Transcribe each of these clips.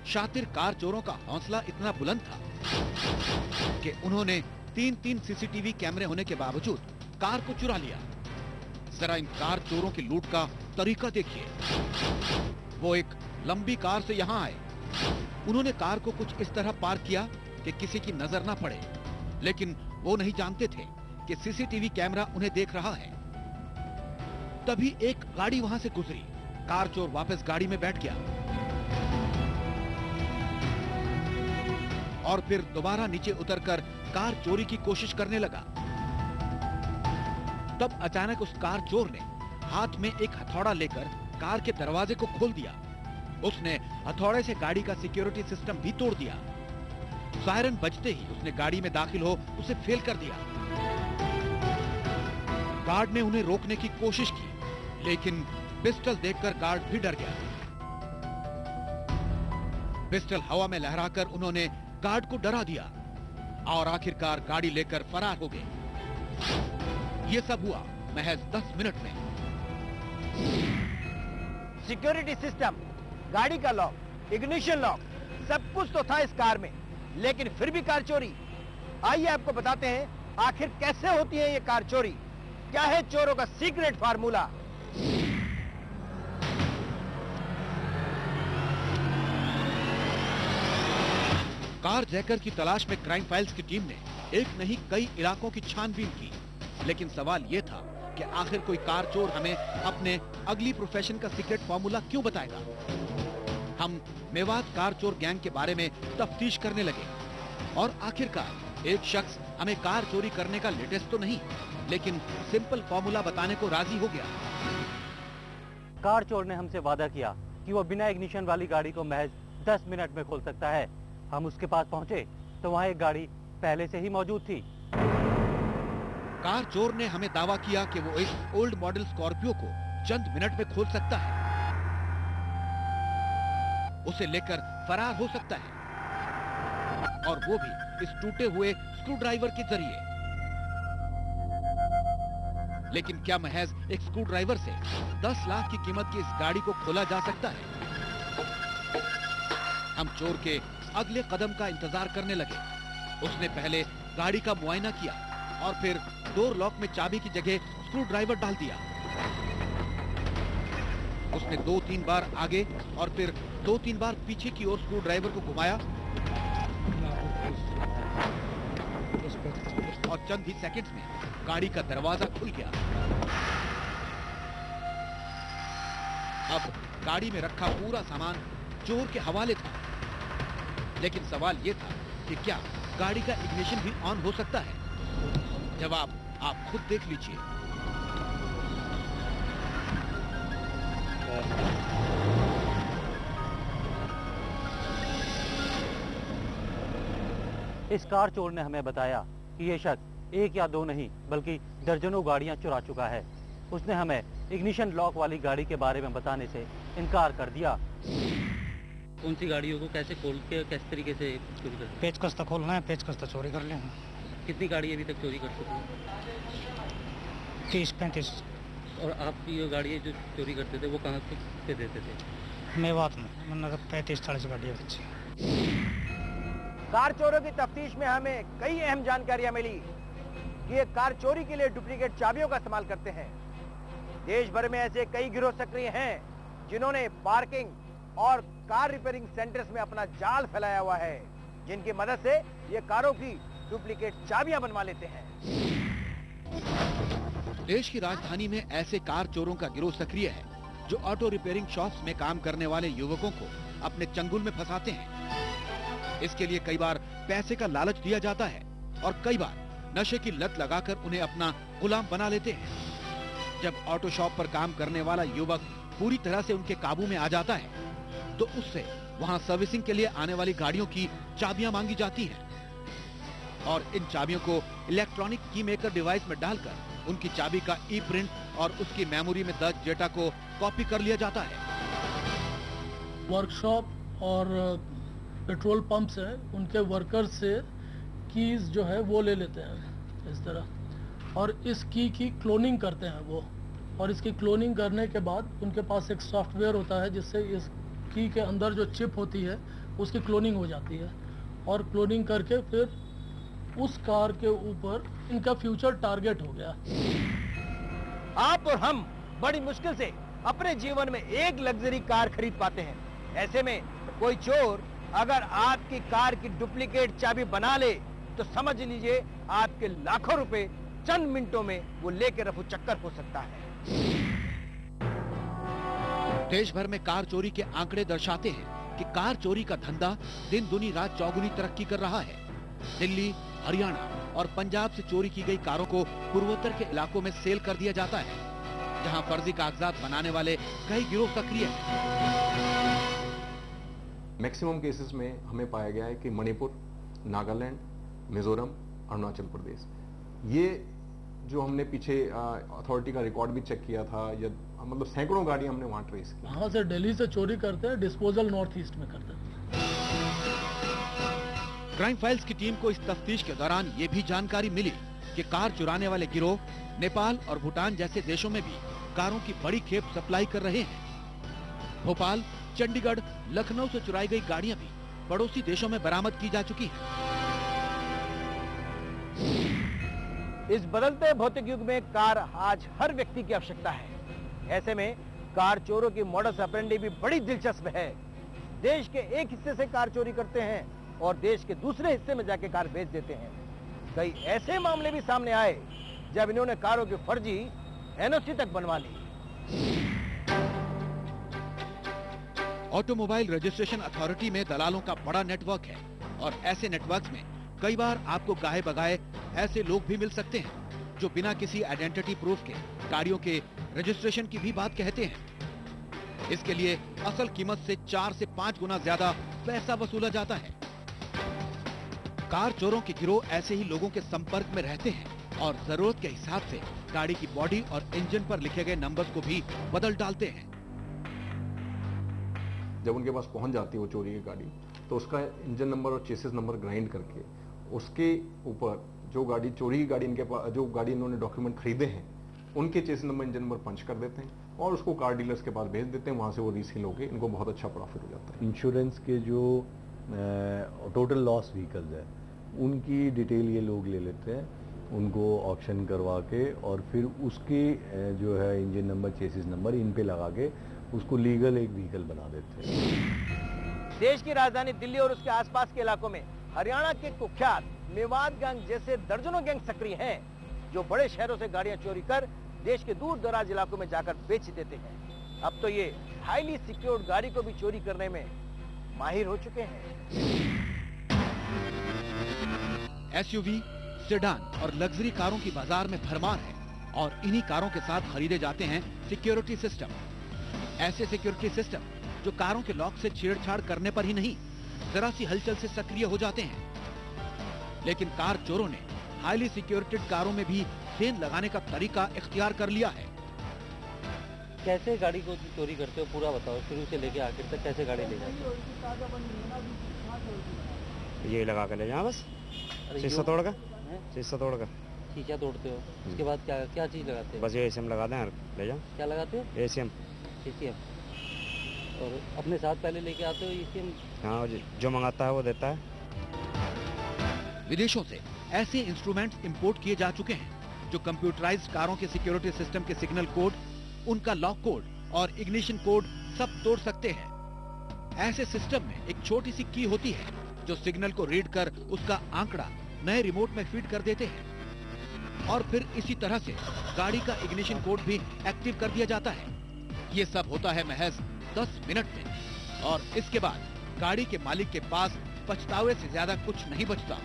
शातिर कार चोरों का हौसला इतना बुलंद था कि उन्होंने 3 सीसीटीवी कैमरे होने के बावजूद कार को चुरा लिया। जरा इन कार चोरों की लूट का तरीका देखिए। वो एक लंबी कार से यहाँ आए। उन्होंने कार को कुछ इस तरह पार्क किया कि किसी की नजर ना पड़े, लेकिन वो नहीं जानते थे कि सीसीटीवी कैमरा उन्हें देख रहा है। तभी एक गाड़ी वहां से गुजरी। कार चोर वापस गाड़ी में बैठ गया और फिर दोबारा नीचे उतरकर कार चोरी की कोशिश करने लगा। तब अचानक उस कार चोर ने हाथ में एक हथौड़ा लेकर कार के दरवाजे को खोल दिया। उसने हथौड़े से गाड़ी का सिक्योरिटी सिस्टम भी तोड़ दिया। सायरन बजते ही उसने गाड़ी में दाखिल हो उसे फेल कर दिया। गार्ड ने उन्हें रोकने की कोशिश की, लेकिन पिस्टल देखकर गार्ड भी डर गया। पिस्टल हवा में लहराकर उन्होंने गार्ड को डरा दिया और आखिरकार गाड़ी लेकर फरार हो गए। ये सब हुआ महज 10 मिनट में। सिक्योरिटी सिस्टम, गाड़ी का लॉक, इग्निशन लॉक, सब कुछ तो था इस कार में, लेकिन फिर भी कार चोरी। आइए आपको बताते हैं आखिर कैसे होती है ये कार चोरी। क्या है चोरों का सीक्रेट फार्मूला। कार जैकर की तलाश में क्राइम फाइल्स की टीम ने एक नहीं कई इलाकों की छानबीन की, लेकिन सवाल यह था कि आखिर कोई कार चोर हमें अपने अगली प्रोफेशन का सीक्रेट फार्मूला क्यों बताएगा। हम मेवात कार चोर गैंग के बारे में तफ्तीश करने लगे और आखिरकार एक शख्स हमें कार चोरी करने का लेटेस्ट तो नहीं, लेकिन सिंपल फार्मूला बताने को राजी हो गया। कार चोर ने हमसे वादा किया कि वो बिना इग्निशन वाली गाड़ी को महज 10 मिनट में खोल सकता है। हम उसके पास पहुंचे तो वहां एक गाड़ी पहले से ही मौजूद थी। कार चोर ने हमें दावा किया कि वो इस ओल्ड मॉडल स्कॉर्पियो को चंद मिनट में खोल सकता है, उसे लेकर फरार हो सकता है, और वो भी इस टूटे हुए स्क्रू ड्राइवर के जरिए। लेकिन क्या महज एक स्क्रू ड्राइवर से 10 लाख की कीमत की इस गाड़ी को खोला जा सकता है? हम चोर के अगले कदम का इंतजार करने लगे। उसने पहले गाड़ी का मुआयना किया और फिर डोर लॉक में चाबी की जगह स्क्रू ड्राइवर डाल दिया। उसने 2-3 बार आगे और फिर 2-3 बार पीछे की ओर स्क्रू ड्राइवर को घुमाया और चंद ही सेकंड्स में गाड़ी का दरवाजा खुल गया। अब गाड़ी में रखा पूरा सामान चोर के हवाले था, लेकिन सवाल यह था कि क्या गाड़ी का इग्निशन भी ऑन हो सकता है? जवाब आप खुद देख लीजिए। इस कार चोर ने हमें बताया कि ये शख्स एक या दो नहीं बल्कि दर्जनों गाड़ियां चुरा चुका है। उसने हमें इग्निशन लॉक वाली गाड़ी के बारे में बताने से इनकार कर दिया। कौन सी गाड़ियों को कैसे खोल के किस तरीके से चोरी कर? पेचकस तक खोलना है, पेचकस तक चोरी कर लें। कितनी गाड़ी अभी तक चोरी कर चुके हैं? 30-35। और आपकी ये गाड़ियाँ जो चोरी करते थे वो कहाँ पे देते थे? मेवात में, मतलब 35-40 गाड़ियाँ बची। कार चोरों की तफ्तीश में हमें कई अहम जानकारियां मिली कि ये कार चोरी के लिए डुप्लीकेट चाबियों का इस्तेमाल करते हैं। देश भर में ऐसे कई गिरोह सक्रिय हैं जिन्होंने पार्किंग और कार रिपेयरिंग सेंटर्स में अपना जाल फैलाया हुआ है, जिनकी मदद से ये कारों की डुप्लीकेट चाबियां बनवा लेते हैं। देश की राजधानी में ऐसे कार चोरों का गिरोह सक्रिय है जो ऑटो रिपेयरिंग शॉप्स में काम करने वाले युवकों को अपने चंगुल में फंसाते हैं। इसके लिए कई बार पैसे का लालच दिया जाता है और कई बार नशे की लत लगाकर उन्हें अपना गुलाम बना लेते हैं। जब ऑटो शॉप पर काम करने वाला युवक पूरी तरह से उनके काबू में आ जाता है तो उससे वहां सर्विसिंग के लिए आने वाली गाड़ियों की चाबियां मांगी जाती हैं और इन चाबियों को इलेक्ट्रॉनिक की मेकर डिवाइस में डालकर उनकी चाबी का ई प्रिंट और उसकी मेमोरी में दर्ज डेटा को कॉपी कर लिया जाता है। वर्कशॉप और पेट्रोल पंप्स हैं, उनके वर्कर से कीज जो है वो ले लेते हैं इस तरह, और इस की क्लोनिंग करते हैं वो, और इसकी क्लोनिंग करने के बाद उनके पास एक सॉफ्टवेयर होता है जिससे इस की के अंदर जो चिप होती है उसकी क्लोनिंग हो जाती है और क्लोनिंग करके फिर उस कार के ऊपर इनका फ्यूचर टारगेट हो गया। आप और हम बड़ी मुश्किल से अपने जीवन में एक लग्जरी कार खरीद पाते हैं। ऐसे में कोई चोर अगर आपकी कार की डुप्लीकेट चाबी बना ले तो समझ लीजिए आपके लाखों रुपए चंद मिनटों में वो लेके रफू चक्कर हो सकता है। देश भर में कार चोरी के आंकड़े दर्शाते हैं कि कार चोरी का धंधा दिन दुनी रात चौगुनी तरक्की कर रहा है। दिल्ली, हरियाणा और पंजाब से चोरी की गई कारों को पूर्वोत्तर के इलाकों में सेल कर दिया जाता है, जहां फर्जी कागजात बनाने वाले कई गिरोह सक्रिय हैं। मैक्सिमम केसेस में हमें पाया गया है कि मणिपुर, नागालैंड, मिजोरम, अरुणाचल प्रदेश, ये जो हमने पीछे अथॉरिटी का रिकॉर्ड भी चेक किया था, या मतलब सैकड़ों गाड़ियां हमने वहां ट्रेस की। वहां से दिल्ली से चोरी करते हैं, डिस्पोजल नॉर्थ ईस्ट में करते हैं। क्राइम फाइल्स की टीम को इस तफ्तीश के दौरान ये भी जानकारी मिली कि कार चुराने वाले गिरोह नेपाल और भूटान जैसे देशों में भी कारों की बड़ी खेप सप्लाई कर रहे हैं। भोपाल, चंडीगढ़, लखनऊ से चुराई गई गाड़ियां भी पड़ोसी देशों में बरामद की जा चुकी हैं। इस बदलते भौतिक युग में कार आज हर व्यक्ति की आवश्यकता है। ऐसे में कार चोरों की मॉडस ऑपरेंडी भी बड़ी दिलचस्प है। देश के एक हिस्से से कार चोरी करते हैं और देश के दूसरे हिस्से में जाके कार बेच देते हैं। कई ऐसे मामले भी सामने आए जब इन्होंने कारों की फर्जी एनओसी तक बनवा ली। ऑटोमोबाइल रजिस्ट्रेशन अथॉरिटी में दलालों का बड़ा नेटवर्क है और ऐसे नेटवर्क में कई बार आपको गाहे बगाए ऐसे लोग भी मिल सकते हैं जो बिना किसी आइडेंटिटी प्रूफ के गाड़ियों के रजिस्ट्रेशन की भी बात कहते हैं। इसके लिए असल कीमत से 4 से 5 गुना ज्यादा पैसा वसूला जाता है। कार चोरों के गिरोह ऐसे ही लोगों के संपर्क में रहते हैं और जरूरत के हिसाब से गाड़ी की बॉडी और इंजन पर लिखे गए नंबर्स को भी बदल डालते हैं। जब उनके पास पहुंच जाती है वो चोरी की गाड़ी, तो उसका इंजन नंबर और चेसिस नंबर ग्राइंड करके उसके ऊपर जो गाड़ी चोरी की गाड़ी, इनके पास जो गाड़ी इन्होंने डॉक्यूमेंट खरीदे हैं, उनके चेसिस नंबर, इंजन नंबर पंच कर देते हैं और उसको कार डीलर्स के पास भेज देते हैं। वहां से वो रीसेल होकर इनको बहुत अच्छा प्रॉफिट हो जाता है। इंश्योरेंस के जो टोटल लॉस व्हीकल्स है उनकी डिटेल ये लोग ले लेते हैं, उनको ऑप्शन करवा के और फिर उसके जो है engine number, chassis number in पे लगा के उसको लीगल एक व्हीकल बना देते हैं। देश की राजधानी दिल्ली और उसके आसपास के इलाकों में हरियाणा के कुख्यात मेवात गैंग जैसे दर्जनों गैंग सक्रिय हैं, जो बड़े शहरों से गाड़ियां चोरी कर देश के दूर दराज इलाकों में जाकर बेच देते हैं। अब तो ये हाईली सिक्योर्ड गाड़ी को भी चोरी करने में माहिर हो चुके हैं। एसयूवी, सेडान और लग्जरी कारों की बाजार में भरमार है और इन्हीं कारों के साथ खरीदे जाते हैं सिक्योरिटी सिस्टम। ऐसे सिक्योरिटी सिस्टम जो कारों के लॉक से छेड़छाड़ करने पर ही नहीं, जरा सी हलचल से सक्रिय हो जाते हैं। लेकिन कार चोरों ने हाईली सिक्योरिटेड कारों में भी सेंध लगाने का तरीका इख्तियार कर लिया है। कैसे गाड़ी को चोरी करते हो पूरा बताओ, शुरू से लेके आखिर तक कैसे गाड़ी ले जाते हो? ये लगा के ले जाओ बस, शीशा तोड़ का, शीशा तोड़ का। शीशा तोड़ते हो, उसके बाद क्या क्या चीज लगाते हो? बस ये एसीएम लगा दें और ले जाओ। क्या लगाते हो? एसीएम। और अपने साथ पहले लेके आते हो एसीएम? हाँ, जो मंगाता है वो देता है। विदेशों से ऐसे इंस्ट्रूमेंट्स इंपोर्ट किए जा चुके हैं जो कंप्यूटराइज्ड कारों के सिक्योरिटी सिस्टम के सिग्नल कोड, उनका लॉक कोड और इग्निशन कोड सब तोड़ सकते हैं। ऐसे सिस्टम में एक छोटी सी की होती है जो सिग्नल को रीड कर उसका आंकड़ा नए रिमोट में फीड कर देते हैं और फिर इसी तरह से गाड़ी का इग्निशन कोड भी एक्टिव कर दिया जाता है। ये सब होता है महज 10 मिनट में और इसके बाद गाड़ी के मालिक के पास पछतावे से ज्यादा कुछ नहीं बचता।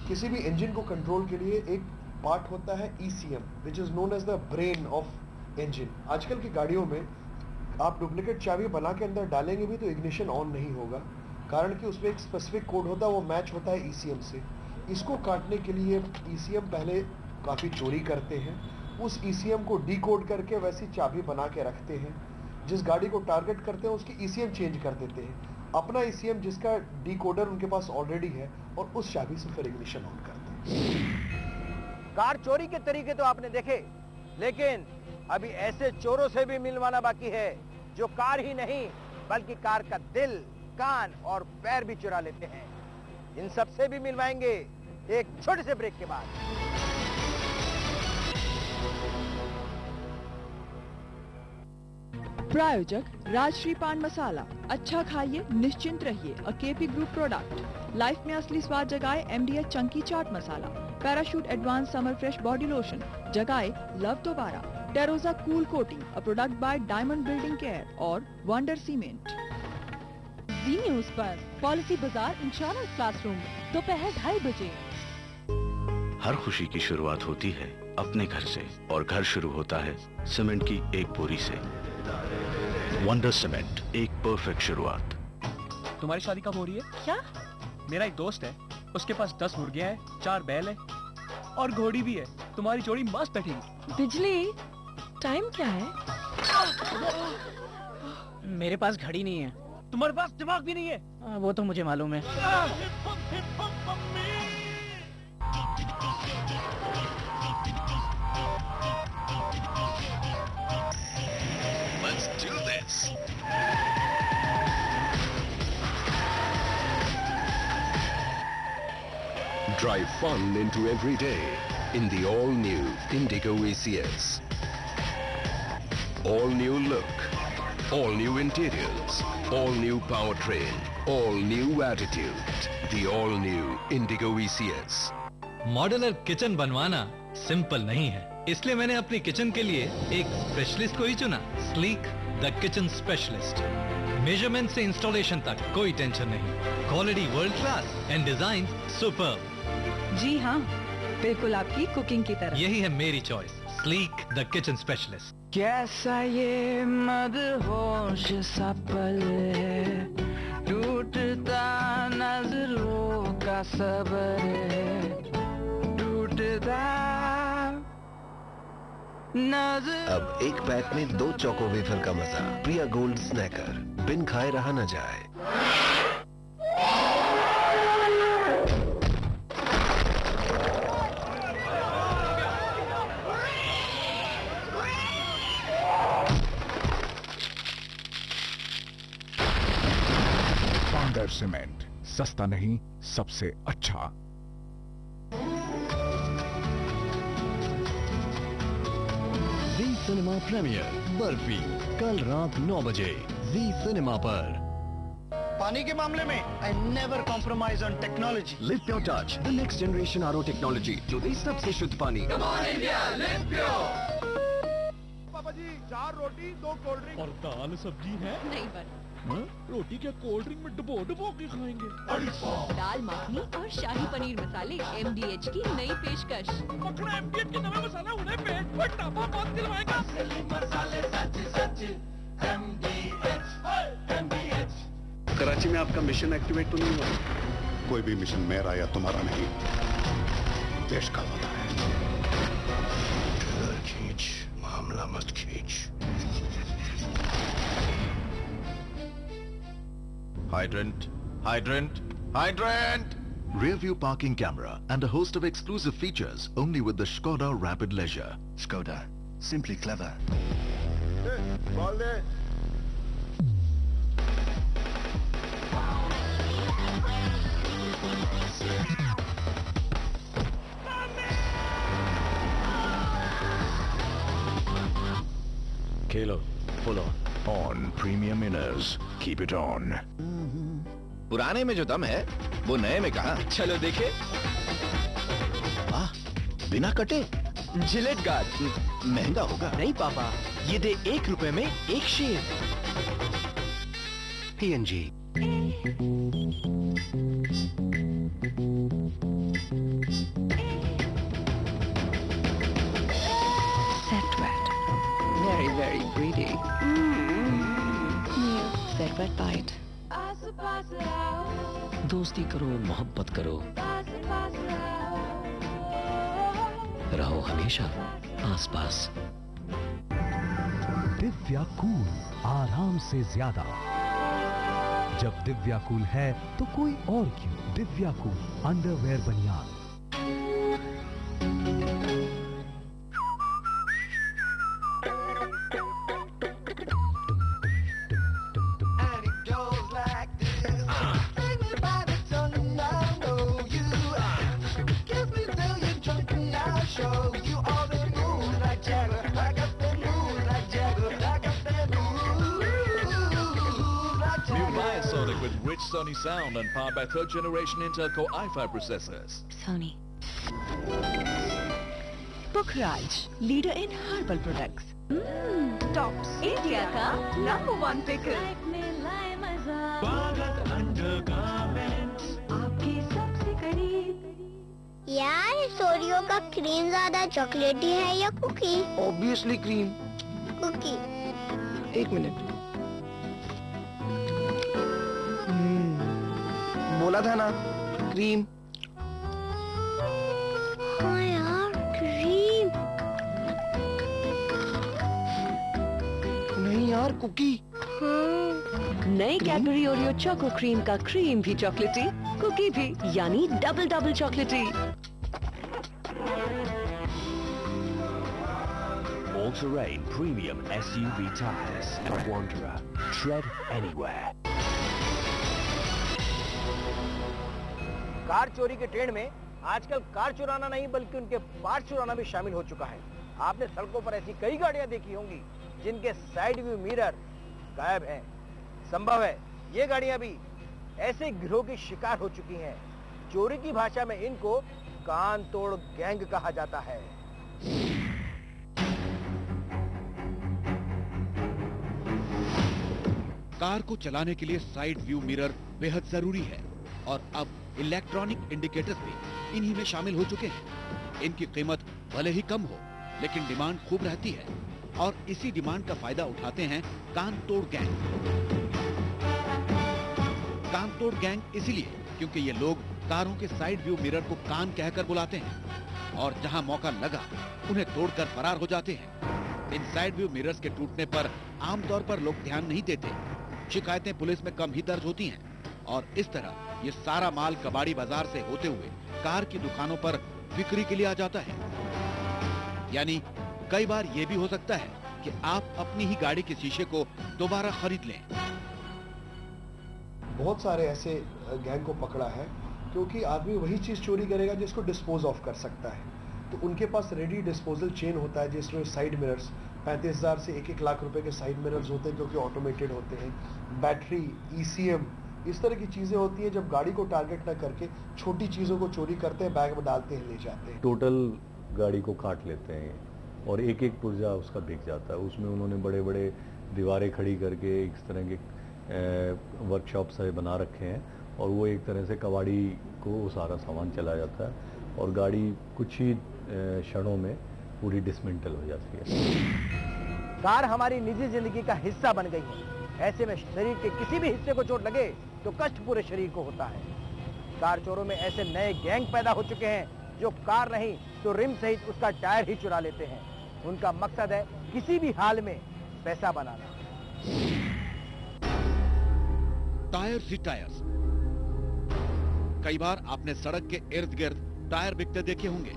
किसी भी इंजन को कंट्रोल के लिए एक पार्ट होता है ECM, which is known as the brain of engine. आजकल की गाड़ियों में आप डुप्लीकेट चाबी बना के अंदर डालेंगे भी तो इग्निशन ऑन नहीं होगा, कारण कि उसमें एक स्पेसिफिक कोड होता है, वो मैच होता है ECM से। इसको काटने के लिए ECM पहले काफ़ी चोरी करते हैं, उस ECM को डिकोड करके वैसी चाबी बना के रखते हैं। जिस गाड़ी को टारगेट करते हैं उसकी ECM चेंज कर देते हैं, अपना ECM जिसका डिकोडर उनके पास ऑलरेडी है, और उस चाबी से फिर इग्निशन ऑन करते हैं। कार चोरी के तरीके तो आपने देखे, लेकिन अभी ऐसे चोरों से भी मिलवाना बाकी है जो कार ही नहीं बल्कि कार का दिल कान और पैर भी चुरा लेते हैं। इन सब से भी मिलवाएंगे एक छोटे से ब्रेक के बाद। प्रायोजक राजश्री पान मसाला। अच्छा खाइए निश्चिंत रहिए। A KP group product. Life में असली स्वाद जगाए MDH chunky chaat masala. Parachute advanced summer fresh body lotion जगाए लव दोबारा। टेरोजा cool coating a product by Diamond building care और वंडर सीमेंट। जी न्यूज पर पॉलिसी बाजार इंश्योरेंस क्लासरूम दोपहर 2:30 बजे। हर खुशी की शुरुआत होती है अपने घर से और घर शुरू होता है सीमेंट की एक बोरी से। वंडर सीमेंट, एक परफेक्ट शुरुआत। तुम्हारी शादी कब हो रही है? क्या? मेरा एक दोस्त है, उसके पास 10 मुर्गियां हैं, 4 बैल है और घोड़ी भी है। तुम्हारी जोड़ी मस्त बैठेगी। बिजली, टाइम क्या है? मेरे पास घड़ी नहीं है। तुम्हारे पास दिमाग भी नहीं है। वो तो मुझे मालूम है। Let's do this. Drive fun into every day in the all-new Indigo ACS. All-new look, all-new interiors, all-new powertrain, all-new attitude. The all-new Indigo ECS. Modular kitchen बनवाना सिंपल नहीं है, इसलिए मैंने अपनी किचन के लिए एक स्पेशलिस्ट को ही चुना। Sleek the kitchen specialist. Measurement से इंस्टॉलेशन तक कोई टेंशन नहीं। Quality world class and design superb. जी हाँ, बिल्कुल आपकी कुकिंग की तरह। यही है मेरी choice, Sleek the kitchen specialist. कैसा ये मदहोश सा पल है, टूटता नजरों का सबर है, टूटता नजर। अब एक पैक में 2 चोको वेफर का मजा। प्रिया गोल्ड स्नैकर, बिन खाए रहा न जाए। वंडर सीमेंट, सस्ता नहीं सबसे अच्छा। जी सिनेमा प्रीमियर बर्फी कल रात 9 बजे जी सिनेमा पर। पानी के मामले में I never compromise on technology. Live pure touch, the next generation RO technology जो दे सबसे शुद्ध पानी। Come on India, live pure। पापा जी 4 रोटी 2 कोल्ड ड्रिंक और दाल सब्जी है नहीं बन। रोटी क्या कोल्ड ड्रिंक में डुबो के खाएंगे? दाल मखनी और शाही पनीर मसाले MDH की नई पेशकश। मखना MDH के नए मसाला उन्हें पेट पर टापा बात दिलवाएगा। मसाले सच MDH। कराची में आपका मिशन एक्टिवेट तो नहीं हुआ? कोई भी मिशन मेरा या तुम्हारा नहीं, देश का होता है। खींच, मामला मत खींच। Hydrant, hydrant, hydrant! Rear view parking camera and a host of exclusive features only with the Skoda Rapid Leisure. Skoda, simply clever. Khelo, full on premium inners, keep it on. पुराने में जो दम है वो नए में कहा। चलो देखे। बिना कटे जिलेट गार्ड महंगा होगा। नहीं पापा, ये दे 1 रुपए में 1 शेव। PNG। Set wet. Very, very pretty. New Set wet bite. दोस्ती करो, मोहब्बत करो, रहो हमेशा आसपास। दिव्या कूल, आराम से ज्यादा। जब दिव्या कूल है तो कोई और क्यों? दिव्या कूल अंडरवेयर बनियान। Biosonic with rich Sony sound and powered by 3rd generation Intel Core i5 processors. Sony. Pukhraj, leader in herbal products. Tops, India ka #1 pickle. आपके सबसे करीब। यार सोरियो का क्रीम ज्यादा चॉकलेटी है या cookie? Obviously cream. Cookie. 1 minute. बोला था ना क्रीम। हाँ यार क्रीम। नहीं यार कुकी। नई कैडबरी ओरियो चोको क्रीम का क्रीम भी चॉकलेटी, कुकी भी, यानी डबल चॉकलेटी। All-terrain premium SUV tires and Wanderer. Tread anywhere. Car चोरी के ट्रेंड में आजकल कार चुराना नहीं बल्कि उनके पार्ट चुराना भी शामिल हो चुका है। आपने सड़कों पर ऐसी कई गाड़ियां देखी होंगी जिनके साइड व्यू मिरर गायब हैं। संभव है ये गाड़ियां भी ऐसे गिरोह की शिकार हो चुकी हैं। चोरी की भाषा में इनको कान तोड़ गैंग कहा जाता है। कार को चलाने के लिए साइड व्यू मिरर बेहद जरूरी है और अब इलेक्ट्रॉनिक इंडिकेटर्स भी इन्हीं में शामिल हो चुके हैं। इनकी कीमत भले ही कम हो लेकिन डिमांड खूब रहती है और इसी डिमांड का फायदा उठाते हैं कान तोड़ गैंग। कान तोड़ गैंग इसलिए क्योंकि ये लोग कारों के साइड व्यू मिरर को कान कहकर बुलाते हैं और जहां मौका लगा उन्हें तोड़कर फरार हो जाते हैं। इन साइड व्यू मिरर्स के टूटने पर आमतौर पर लोग ध्यान नहीं देते। शिकायतें पुलिस में कम ही दर्ज होती हैं और इस तरह ये सारा माल कबाड़ी बाजार से होते हुए कार की दुकानों पर बिक्री के लिए आ जाता है। यानी कई बार ये भी हो सकता है कि आप अपनी ही गाड़ी के शीशे को दोबारा खरीद लें। बहुत सारे ऐसे गैंग को पकड़ा है क्योंकि आदमी वही चीज चोरी करेगा जिसको डिस्पोज ऑफ कर सकता है। तो उनके पास रेडी डिस्पोजल चेन होता है जिसमें साइड मिरर्स 35,000 से 1-1 लाख रुपए के साइड मिरर्स होते हैं क्योंकि ऑटोमेटेड होते हैं। बैटरी, ECM, इस तरह की चीजें होती हैं। जब गाड़ी को टारगेट ना करके छोटी चीजों को चोरी करते हैं, बैग में डालते हैं, ले जाते हैं। टोटल गाड़ी को काट लेते हैं और एक एक पुर्जा उसका बिक जाता है। उसमें उन्होंने बड़े बड़े दीवारें खड़ी करके इस तरह के वर्कशॉप से बना रखे हैं और वो एक तरह से कबाड़ी को सारा सामान चला जाता है और गाड़ी कुछ ही क्षणों में पूरी डिसमेंटल हो जाती है। कार हमारी निजी जिंदगी का हिस्सा बन गई है। ऐसे में शरीर के किसी भी हिस्से को चोट लगे तो कष्ट पूरे शरीर को होता है। कार चोरों में ऐसे नए गैंग पैदा हो चुके हैं जो कार नहीं तो रिम सहित उसका टायर ही चुरा लेते हैं। उनका मकसद है किसी भी हाल में पैसा बनाना। टायर्स ही टायर्स। कई बार आपने सड़क के इर्द गिर्द टायर बिकते देखे होंगे,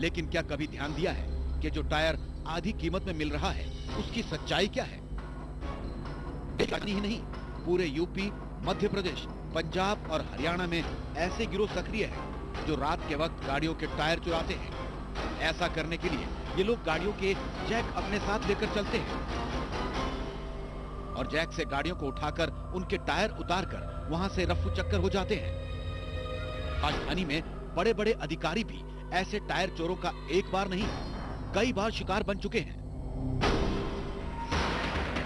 लेकिन क्या कभी ध्यान दिया है कि जो टायर आधी कीमत में मिल रहा है उसकी सच्चाई क्या है? ही नहीं, पूरे यूपी, मध्य प्रदेश, पंजाब और हरियाणा में ऐसे गिरोह सक्रिय हैं जो रात के वक्त गाड़ियों के टायर चुराते हैं। ऐसा करने के लिए ये लोग गाड़ियों के जैक अपने साथ लेकर चलते हैं और जैक से गाड़ियों को उठाकर उनके टायर उतारकर वहां से रफ्फू चक्कर हो जाते हैं। राजधानी में बड़े बड़े अधिकारी भी ऐसे टायर चोरों का एक बार नहीं कई बार शिकार बन चुके हैं।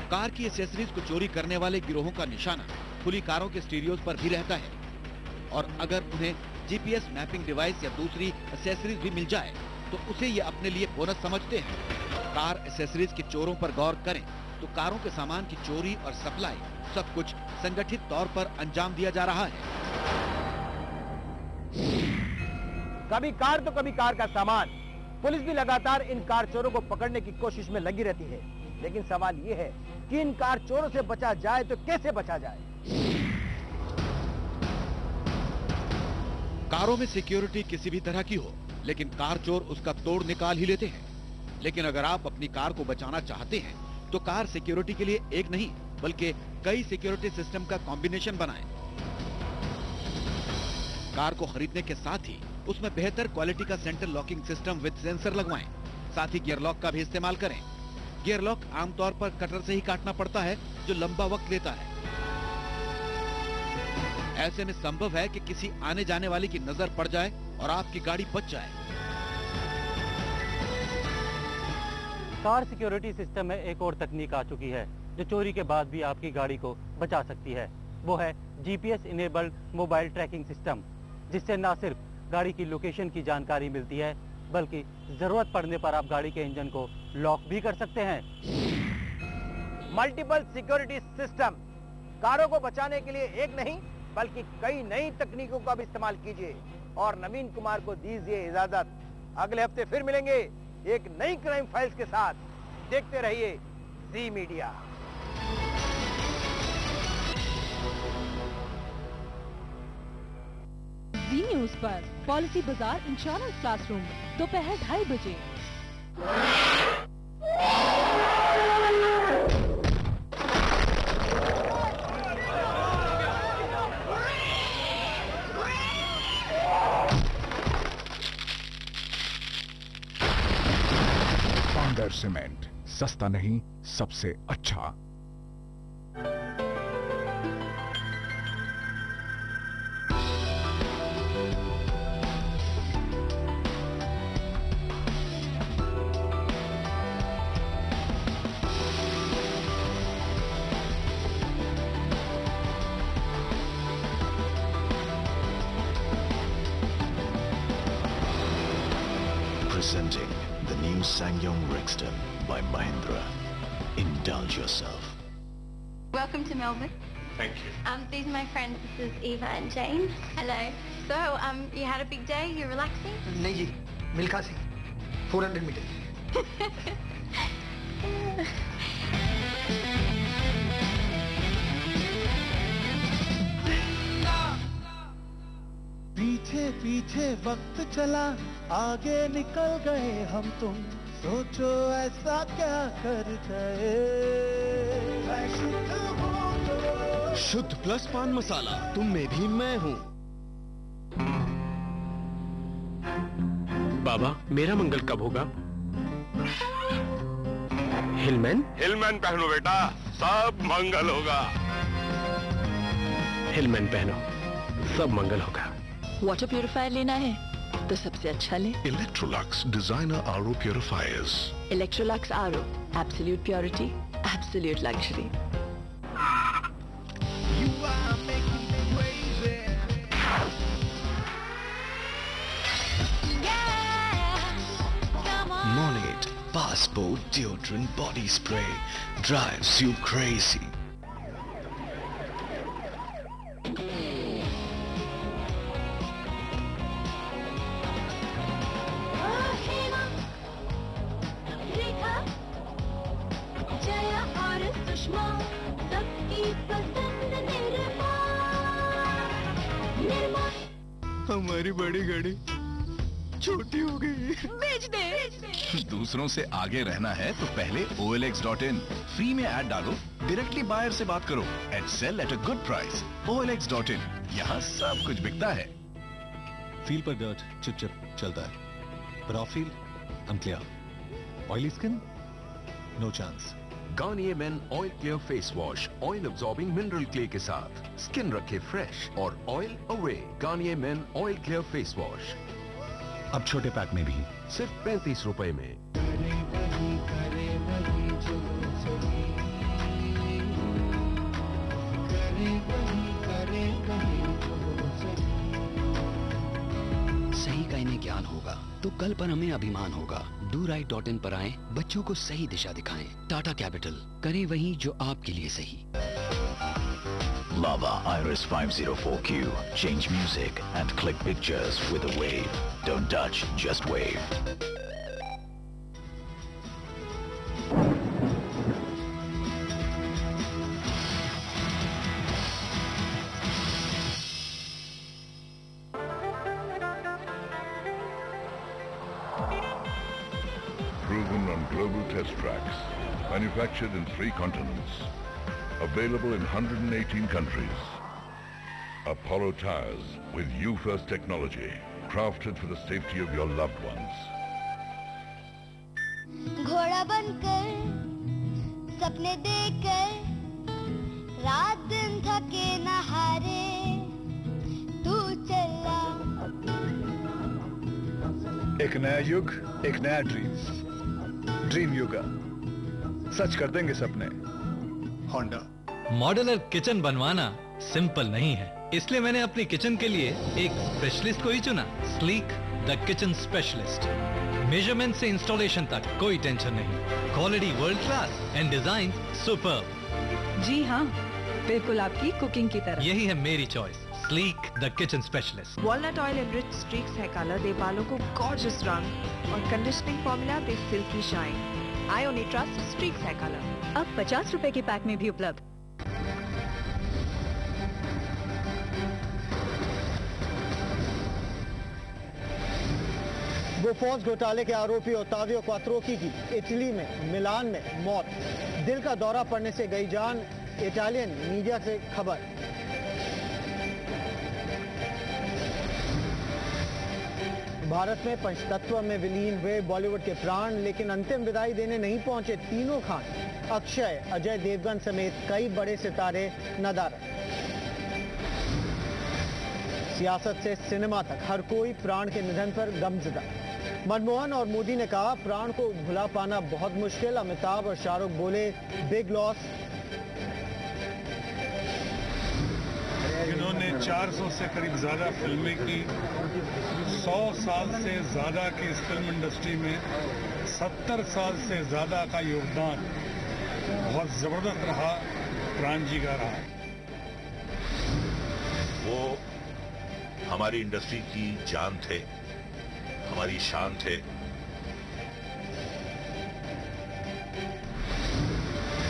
कार की एक्सेसरीज को चोरी करने वाले गिरोहों का निशाना खुली कारों के स्टीरियोज पर भी रहता है और अगर उन्हें जीपीएस मैपिंग डिवाइस या दूसरी एक्सेसरीज भी मिल जाए तो उसे ये अपने लिए बोनस समझते हैं। कार एक्सेसरीज के चोरों पर गौर करें तो कारों के सामान की चोरी और सप्लाई सब कुछ संगठित तौर पर अंजाम दिया जा रहा है। कभी कार तो कभी कार का सामान। पुलिस भी लगातार इन कार चोरों को पकड़ने की कोशिश में लगी रहती है, लेकिन सवाल ये है कि इन कार चोरों से बचा जाए तो कैसे बचा जाए? कारों में सिक्योरिटी किसी भी तरह की हो, लेकिन कार चोर उसका तोड़ निकाल ही लेते हैं। लेकिन अगर आप अपनी कार को बचाना चाहते हैं तो कार सिक्योरिटी के लिए एक नहीं बल्कि कई सिक्योरिटी सिस्टम का कॉम्बिनेशन बनाएं। कार को खरीदने के साथ ही उसमें बेहतर क्वालिटी का centre locking system with sensor लगवाएं। साथ ही गियर लॉक का भी इस्तेमाल करें। गियर लॉक आमतौर पर कटर से ही काटना पड़ता है जो लंबा वक्त लेता है। ऐसे में संभव है कि किसी आने जाने वाले की नजर पड़ जाए और आपकी गाड़ी बच जाए। कार सिक्योरिटी सिस्टम में एक और तकनीक आ चुकी है जो चोरी के बाद भी आपकी गाड़ी को बचा सकती है। वो है GPS enabled mobile tracking system, जिससे न सिर्फ गाड़ी की लोकेशन की जानकारी मिलती है बल्कि जरूरत पड़ने पर आप गाड़ी के इंजन को लॉक भी कर सकते हैं। मल्टीपल सिक्योरिटी सिस्टम, कारों को बचाने के लिए एक नहीं बल्कि कई नई तकनीकों का भी इस्तेमाल कीजिए और नवीन कुमार को दीजिए इजाजत। अगले हफ्ते फिर मिलेंगे एक नई क्राइम फाइल्स के साथ। देखते रहिए जी मीडिया। जी न्यूज पर पॉलिसी बाजार इंश्योरेंस क्लासरूम दोपहर 2:30 बजे। पांडर सीमेंट, सस्ता नहीं सबसे अच्छा। Presenting the new SsangYong Rexton by Mahindra. Indulge yourself. Welcome to Melbourne. Thank you. These are my friends. This is Eva and Jane. Hello. So, you had a big day? You're relaxing? नहीं जी, Milkha Singh 400 metre. पीछे पीछे वक्त चला, आगे निकल गए हम तुम, सोचो ऐसा क्या कर गए। शुद्ध प्लस पान मसाला, तुम में भी मैं हूँ। बाबा, मेरा मंगल कब होगा? हिलमैन? हिलमैन पहनो बेटा, सब मंगल होगा। हिलमैन पहनो, सब मंगल होगा। वाटर प्यूरिफायर लेना है तो सबसे अच्छा ले Electrolux Designer RO Purifiers. Electrolux RO, absolute purity, absolute luxury. Monade Passport Deodorant Body Spray drives you crazy. हमारी बड़ी गाड़ी छोटी हो गई। बेच दे। दूसरों से आगे रहना है तो पहले OLX.in फ्री में ऐड डालो, डायरेक्टली बायर से बात करो and sell at a good price. OLX.in, यहाँ सब कुछ बिकता है। फील पर डर्ट चिप चिप चलता है, पर off feel unclear. Oily skin no chance. Garnier men oil clear face wash oil absorbing mineral clay के साथ स्किन रखे फ्रेश और oil away. Garnier men oil clear face wash अब छोटे पैक में भी सिर्फ 35 रुपए में। सही का इन्हें ज्ञान होगा तो कल पर हमें अभिमान होगा। DoRight.in पर आएं, बच्चों को सही दिशा दिखाएं। टाटा कैपिटल, करें वही जो आपके लिए सही। Lava Iris 504Q. Change music and click pictures with a wave. Don't touch, just wave. Proven on global test tracks, manufactured in 3 continents, available in 118 countries. Apollo tires with you first technology, crafted for the safety of your loved ones. घोड़ा बनकर सपने देखकर रात दिन थके न हारे, एक नया युग, एक नया ड्रीम युगा। सच कर देंगे सपने। होंडा। मॉड्यूलर किचन बनवाना सिंपल नहीं है, इसलिए मैंने अपनी किचन के लिए एक स्पेशलिस्ट को ही चुना, Sleek the kitchen specialist. Measurement से इंस्टॉलेशन तक कोई टेंशन नहीं, quality world class and design superb. जी हाँ, बिल्कुल आपकी कुकिंग की तरह। यही है मेरी choice, Sleek the kitchen specialist. Walnut oil enriched Streax hair colour दे बालों को गॉर्जियस रंग और कंडीशनिंग फॉर्मूला दे silky shine. I only trust Streax hair colour. अब 50 रुपए के पैक में भी उपलब्ध। बोफोर्स घोटाले के आरोपी ओतावियो क्वात्रोकी की इटली में मिलान में मौत। दिल का दौरा पड़ने से गई जान, इटालियन मीडिया से खबर। भारत में पंचतत्व में विलीन हुए बॉलीवुड के प्राण, लेकिन अंतिम विदाई देने नहीं पहुंचे तीनों खान, अक्षय, अजय देवगन समेत कई बड़े सितारे नदारद। सियासत से सिनेमा तक हर कोई प्राण के निधन पर गमज़दा। मनमोहन और मोदी ने कहा, प्राण को भुला पाना बहुत मुश्किल। अमिताभ और शाहरुख बोले, बिग लॉस। इन्होंने 400 से करीब ज्यादा फिल्में की, 100 साल से ज्यादा की इस फिल्म इंडस्ट्री में 70 साल से ज्यादा का योगदान बहुत जबरदस्त रहा, प्राण जी का रहा। वो हमारी इंडस्ट्री की जान थे, हमारी शान थे।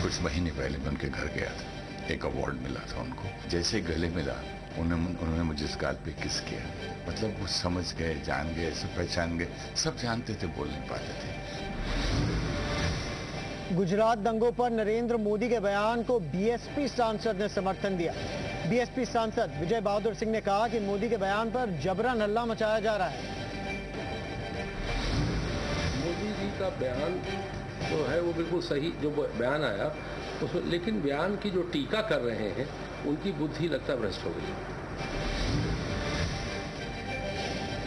कुछ महीने पहले मैं उनके घर गया था, एक अवार्ड मिला था उनको। जैसे गले मिला उन्होंने मुझे स्काल पे किस किया। मतलब वो समझ गए, जान गए, सब पहचान गए, सब जानते थे, बोल नहीं पाते थे। गुजरात दंगों पर नरेंद्र मोदी के बयान को बीएसपी सांसद ने समर्थन दिया। बीएसपी सांसद विजय बहादुर सिंह ने कहा कि मोदी के बयान पर जबरन हल्ला मचाया जा रहा है। मोदी जी का बयान जो है वो बिल्कुल सही, जो बयान आया उसमें, लेकिन बयान की जो टीका कर रहे हैं उनकी बुद्धि लगता भ्रष्ट हो गई।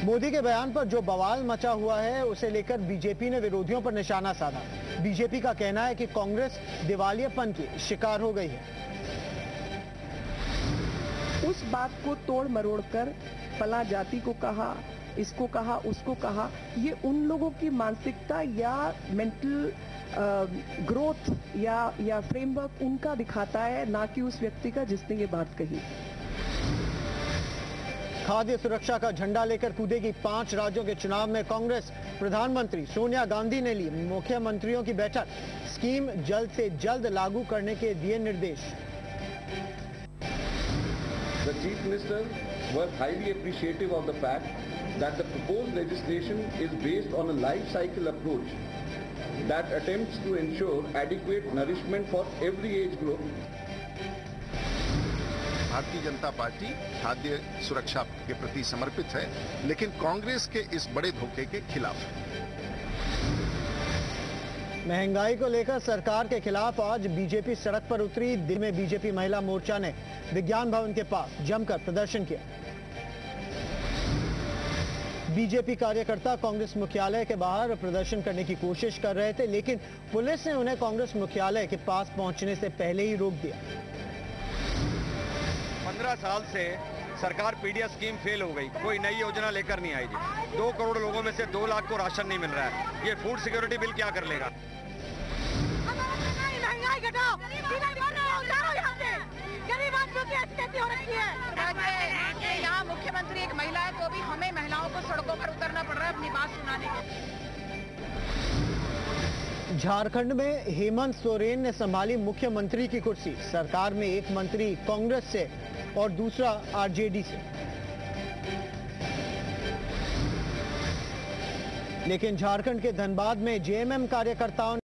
मोदी के बयान पर जो बवाल मचा हुआ है उसे लेकर बीजेपी ने विरोधियों पर निशाना साधा। बीजेपी का कहना है कि कांग्रेस दिवालियापन की शिकार हो गई है। उस बात को तोड़ मरोड़ कर फला जाति को कहा, इसको कहा, उसको कहा, ये उन लोगों की मानसिकता या मेंटल ग्रोथ या फ्रेमवर्क उनका दिखाता है, ना कि उस व्यक्ति का जिसने ये बात कही। खाद्य सुरक्षा का झंडा लेकर कूदेगी 5 राज्यों के चुनाव में कांग्रेस। प्रधानमंत्री सोनिया गांधी ने ली मुख्यमंत्रियों की बैठक, स्कीम जल्द से जल्द लागू करने के दिए निर्देश। The Chief Minister was highly appreciative of the fact that the proposed legislation is based on a life cycle approach that attempts to ensure adequate nourishment for every age group. Bharatiya Janata party खाद्य सुरक्षा के प्रति समर्पित है, लेकिन कांग्रेस के इस बड़े धोखे के खिलाफ है। महंगाई को लेकर सरकार के खिलाफ आज बीजेपी सड़क पर उतरी। दिल्ली में बीजेपी महिला मोर्चा ने विज्ञान भवन के पास जमकर प्रदर्शन किया। बीजेपी कार्यकर्ता कांग्रेस मुख्यालय के बाहर प्रदर्शन करने की कोशिश कर रहे थे, लेकिन पुलिस ने उन्हें कांग्रेस मुख्यालय के पास पहुंचने से पहले ही रोक दिया। 15 साल से सरकार पीडीएस स्कीम फेल हो गई, कोई नई योजना लेकर नहीं आई जी। 2 करोड़ लोगों में से 2 लाख को राशन नहीं मिल रहा है। ये फूड सिक्योरिटी बिल क्या कर लेगा? महंगाई घटाओ, गरीब आदमियों की स्थिति हो रखी है। यहाँ मुख्यमंत्री एक महिला है, तो भी हमें महिलाओं को सड़कों पर उतरना पड़ रहा है अपनी बात सुनाने के। झारखंड में हेमंत सोरेन ने संभाली मुख्यमंत्री की कुर्सी। सरकार में एक मंत्री कांग्रेस से और दूसरा आरजेडी से, लेकिन झारखंड के धनबाद में जेएमएम कार्यकर्ताओं